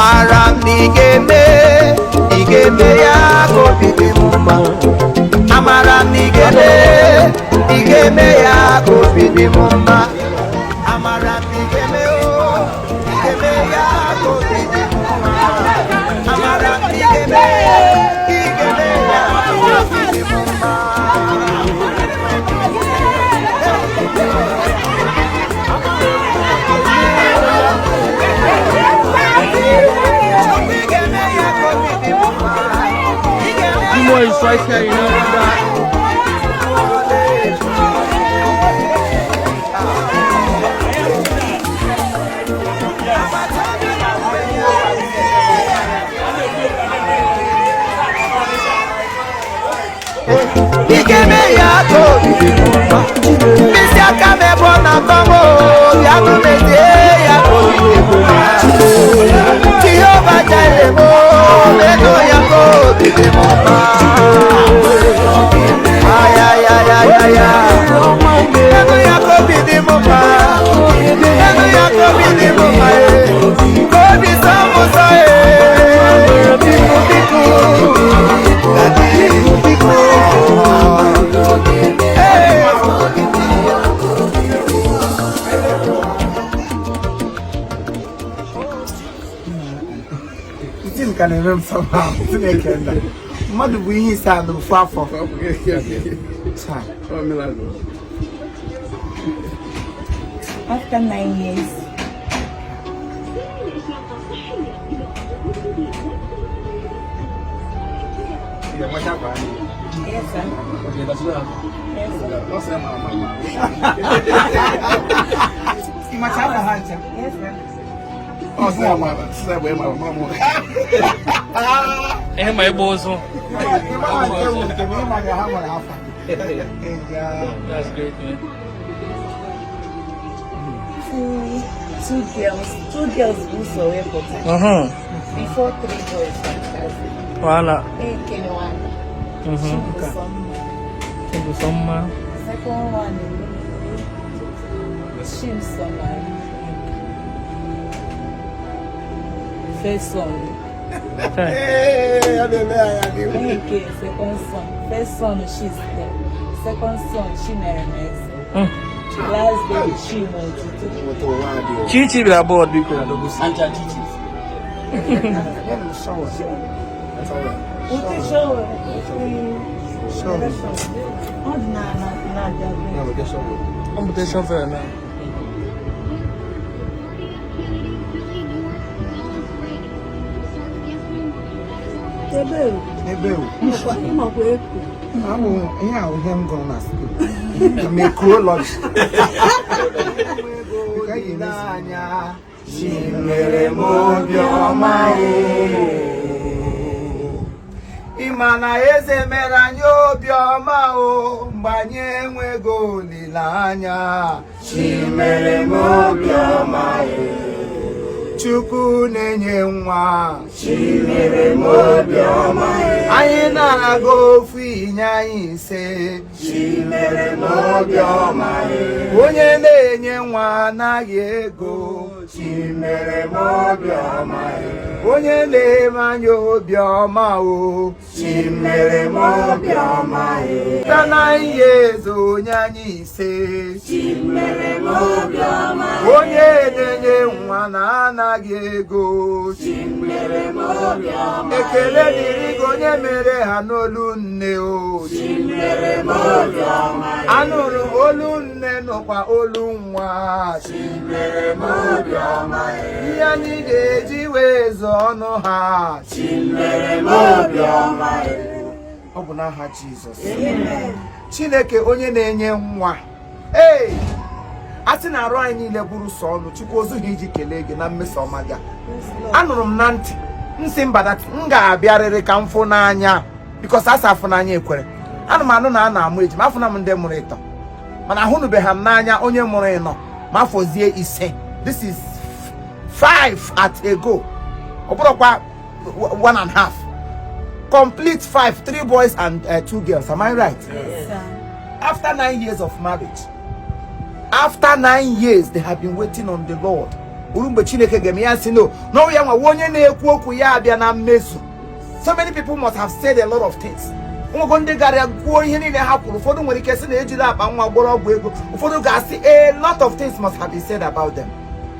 amara nigeme ya kobidi mumba amara nigeme ya kobidi mumba amara nigeme ya kobidi mumba amara nigeme ya kobidi mumba Imo is right here, you know that. Can remember somehow to make it. Mother, we stand the far for. After 9 years. Yes, sir. Okay, that's enough. Yes, sir. Yes, sir. Oh, say my mama. My boss. That's great, man. Two girls also important. Before 3 boys. Voila. Second one, first son. Okay, second son. First son, she's there. Second son, she marries. Last baby, she wants Chichi be aboard because Anja Chichi. Shower. I'm the chauffeur now. Nebeu. I'm him going to school. Make cool lunch. Imana eze mere anyị obiọma o mgbe anyị enweghị olileanya chimere m obiọma Chukwu na-enye nwa chimere m obiọma anyị na-aga ofu inye anyị ise chimere m obiọma onye na-enye nwa anaghị ego chimere m obiọma onye na-eme anyị obiọma o chimere m obiọma na ihe ezo onye anyị ise chimere m obiọma onye na-enye nwa na anaghị ego chimere m obiọma ekele dịrị gị onye mere ha n'olu nne o chimere m obiọma anụrụ olu nne nụkwa olu nwa chimere m obiọma ihe anyị ga-eji wee zọọ ọnụ ha chimere m obiọma ọ bụ n'aha Jizọs Chineke onye na-enye nwa a sị na arụ anyị niile bụrụ sọ ọnụ Chukwu ozughị iji kelee gị na mmeso ọma gị anụrụ m na ntị nsị mbadati m ga-abịarịrị ka m fụ n'anya bikos a safụ n'anya ekwere anụmanụ na a na-amụ eji ma afụna m ndị mụrụ ịtọ mana ahụnụbeghị m n'anya onye mụrụ ịnọ ma afọzie ise. This is 5 at a go. Ọ bụrụkwa 1.5. Complete 5, 3 boys and 2 girls. Am I right? Yes, sir. After 9 years of marriage, after 9 years, they have been waiting on the Lord. uru mgbe Chineke ga-eme ya si no n'ọwụ ya nwa onye na-ekwu okwu ya abịa na mmezu. So many people must have said a lot of things. Ụmụgo ndị gara kwuo ihe niile ha kwuru. Ụfọdụ nwere ike sị na ejiri akpa nwa gbọrọ ọgwụ ego. Ụfọdụ ga-asị a lot of things must have been said about them.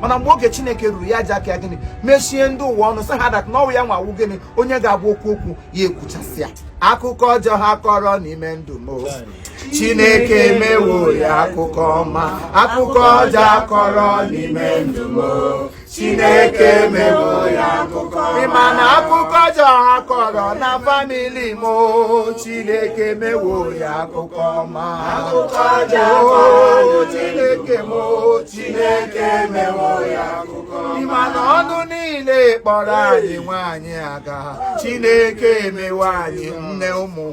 Mana mgbe oge Chineke ruru ya ji aka ya gịnị mechie ndị ụwa ọnụ sị ha dat n'ọwụ ya nwa wụ gịnị onye ga-abụ okwu ya ekwuchasịa akụkọ ọjọọ ha kọrọ n'ime ndụ m. Chineke emewo ya akụkọ ọma, akụkọ ọjọọ akọrọ n'ime ndụ m. Chineke emewo ya akụkọ ọma. Ịma na akụkọ ọjọọ ha kọrọ na famili m. Chineke emewo ya akụkọ ọma. Akụkọ ọjọọ Chineke m. Chineke emewo ya akụkọ ọma. Ịma na ọnụ niile kpọrọ anyị nwaanyị aga. Chineke emewo anyị nne ụmụ.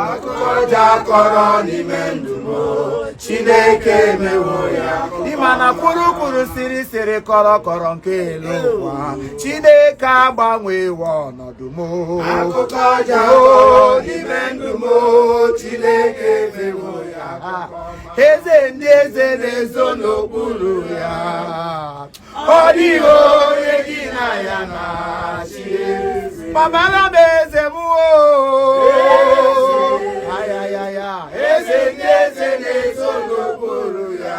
Akụkọ ọjọọ akọrọ n'ime ndụ m. Chineke emewo ya. Ịma na kwurukwuru siri kọrọ nke elu ụwa. Chineke agbanwewo ọnọdụ m. Akụkọ ọjọọ n'ime ndụ m. Chineke emewo ya. Eze ndị eze na-ezo n'okpuru ya. Ọ dịghị onye gị na ya na-achị. Pamara m eze m eze ndị eze na-ezo n'okpuru ya.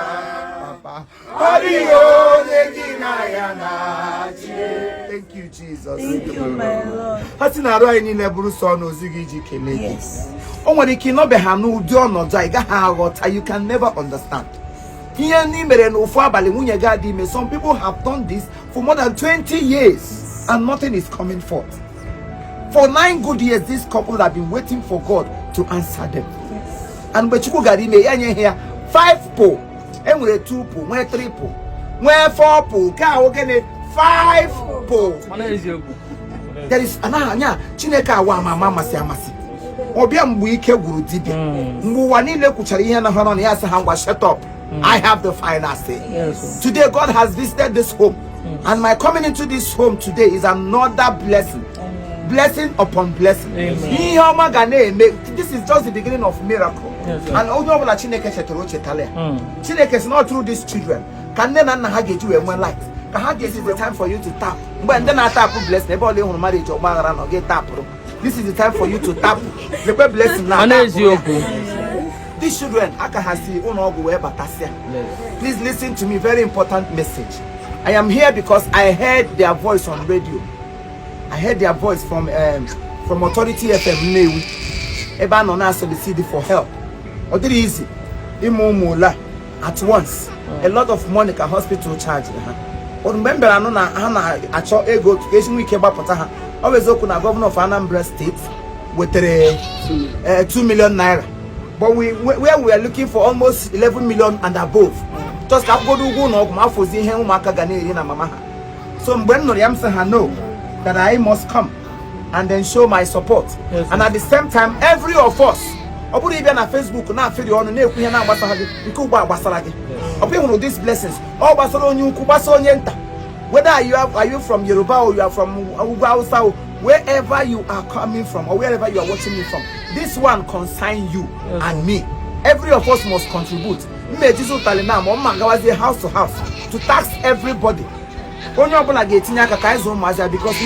Papa, ọ dịghị onye gị na ya na-achị. Thank you, Jesus. Thank you, my Lord. Ha si na-arụ anyị niile bụrụ sọ n'ozi gị iji kelee gị. O nwere ike ịnọbe ha n'ụdị ọnọdụ ị gaghị aghọta. You can never understand. Ihe ndị mere n'ofu abalị nwunye gị adị ime. Some people have done this for more than 20 years and nothing is coming forth. For 9 good years, this couple have been waiting for God to answer them. And mgbe Chukwu gara ime ya nye ya 5 po, enwere 2 po, nwee 3 po, nwee 4 po, ka ahụ gịnị 5 po. There is anya Chineke awa ama amasị. Ọbịa mgbe ike gwuru dibịa. Mgbe ụwa niile kwuchara ihe na ha nọ na ya sị ha ngwa shut up. I have the final say. Today God has visited this home. And my coming into this home today is another blessing. Blessing upon blessing. This is just the beginning of miracle. And although Chineke is not through these children. Can then have light? This is the time for you to tap. But then I tap blessing. Marriage or get tap. This is the time for you to tap. The blessing now. These children, please listen to me. Very important message. I am here because I heard their voice on radio. I heard their voice from Authority FM Newi. Eba no na solicit for help. Or did easy. Imo at once. A lot of money can hospital charge. Or remember I know na hana acho ego to keshin we keba pota. Always okuna governor of Anambra State with 2 million naira. But where we are looking for almost 11 million and above. Just go do no ma fozi hen umaka gane na mama. So when no yam say no that I must come and then show my support. And at the same time every of us obu even na Facebook na afiri onu na ekwu ihe na agbasa gi nke ugba agbasara gi. Obu ehunu these blessings all gbasara onye ukwu gbasa onye nta. Whether are you from Yoruba or you are from Hausa, wherever you are coming from or wherever you are watching me from, this one concerns you and me. Every of us must contribute. House to house to tax everybody. Because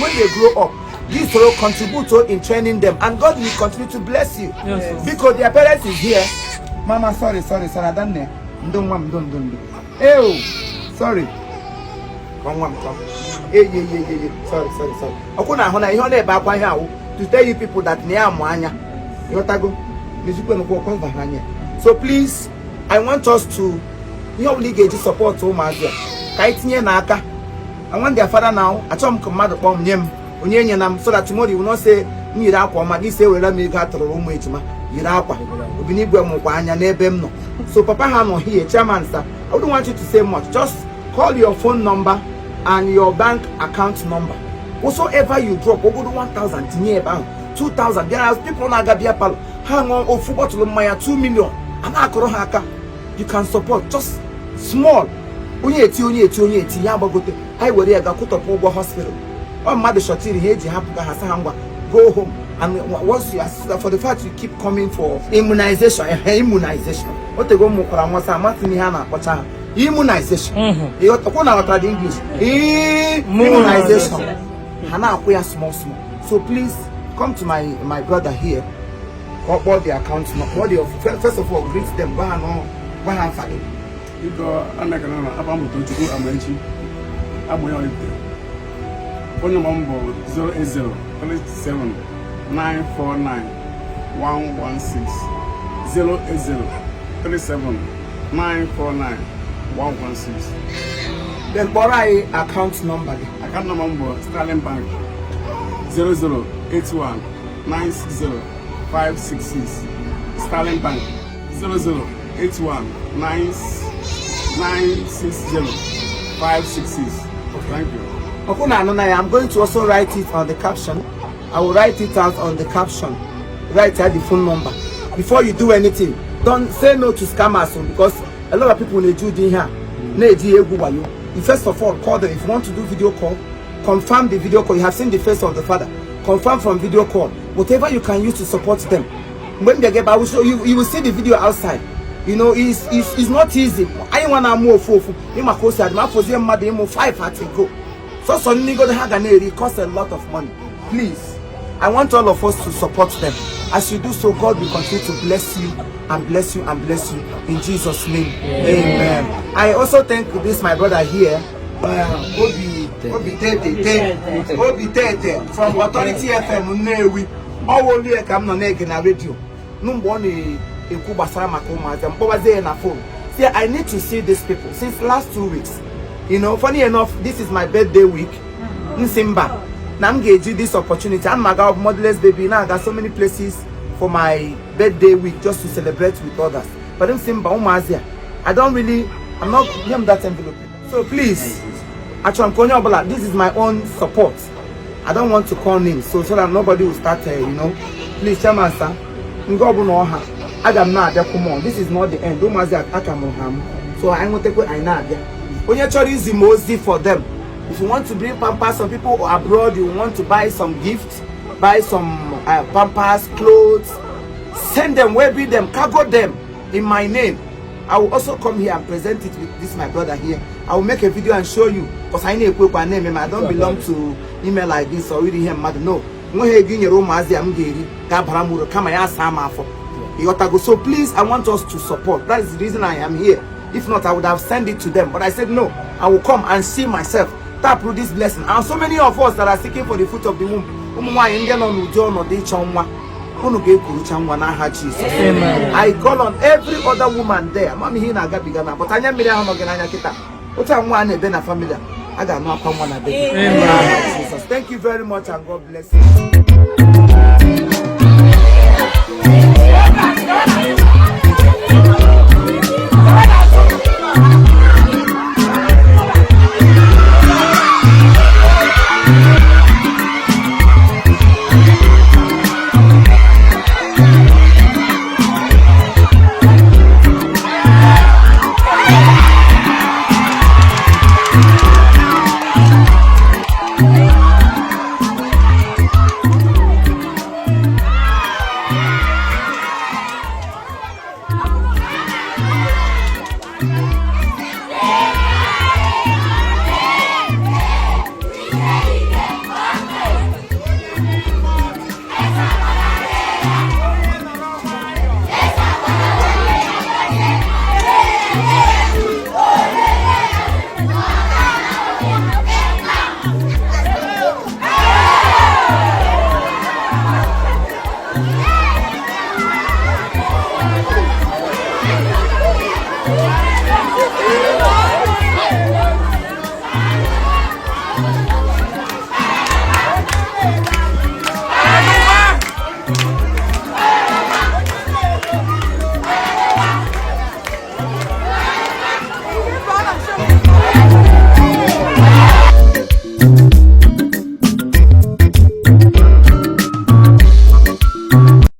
when they grow up, this will contribute in training them, and God will continue to bless you. Because their parents is here. Mama, sorry, I don't know. Sorry. Sorry. To tell you people that so please, I want us to obligate support to Mazia. I want their father now. I told him so that tomorrow you will not say so Papa Hano here, chairman sir. I don't want you to say much. Just call your phone number and your bank account number. Whatsoever you drop, over 1,000, 2,000. There are people na Gabia Palo. Hang on, football to Maya 2 million. And you can support just small. I worry I got put up over hospital. Oh, mother shotty head, you have to go home. And once you are for the fact you keep coming for immunization. What they go immunization. You the English. Immunization. Small. So please come to my brother here. What the account? First of all, greet them. You go and I can have a Amachi. I'm going to phone number 080 37 949 116 080 37 949 116. Then borrow account number. Account number Sterling Bank 0081 960 566. Sterling Bank 0081 960 566. Thank you. I'm going to also write it on the caption. I will write it out on the caption. Write out the phone number. Before you do anything, don't say no to scammers because a lot of people need to do here. You first of all call them. If you want to do video call, confirm the video call. You have seen the face of the father. Confirm from video call. Whatever you can use to support them. When they get back, you will see the video outside. You know, it's not easy. I want to move forward. You must go. I'm for them. Madam, 5 at go. So suddenly go to Haganeri. It costs a lot of money. Please, I want all of us to support them. As you do so, God will continue to bless you and bless you and bless you in Jesus' name. Amen. I also thank this my brother here, Obi Tete from Authority FM Newi. Only a come on egg in a radio. No one a Kubasama and Bobaze in a phone. See, I need to see these people since last 2 weeks. You know, funny enough, this is my birthday week in Simba. Now I'm going to do this opportunity. I'm my motherless baby. Now I got so many places for my birthday week just to celebrate with others. But in Simba, I don't really, I'm not getting that envelope. So please, actually, this is my own support. I don't want to call names so that nobody will start, you know. Please, Chairman, sir. This is not the end. So I'm going to take it. When you're easy mostly for them. If you want to bring pampers, some people abroad, you want to buy some gifts, buy some pampers, clothes, send them, where be them, cargo them in my name. I will also come here and present it with this my brother here. I will make a video and show you because I need a name. I don't belong to email like this or reading him. No. So please, I want us to support. That is the reason I am here. If not, I would have sent it to them. But I said no, I will come and see myself. Tap through this blessing. And so many of us that are seeking for the fruit of the womb. I call on every other woman there. But I thank you very much and God bless you. Yeah.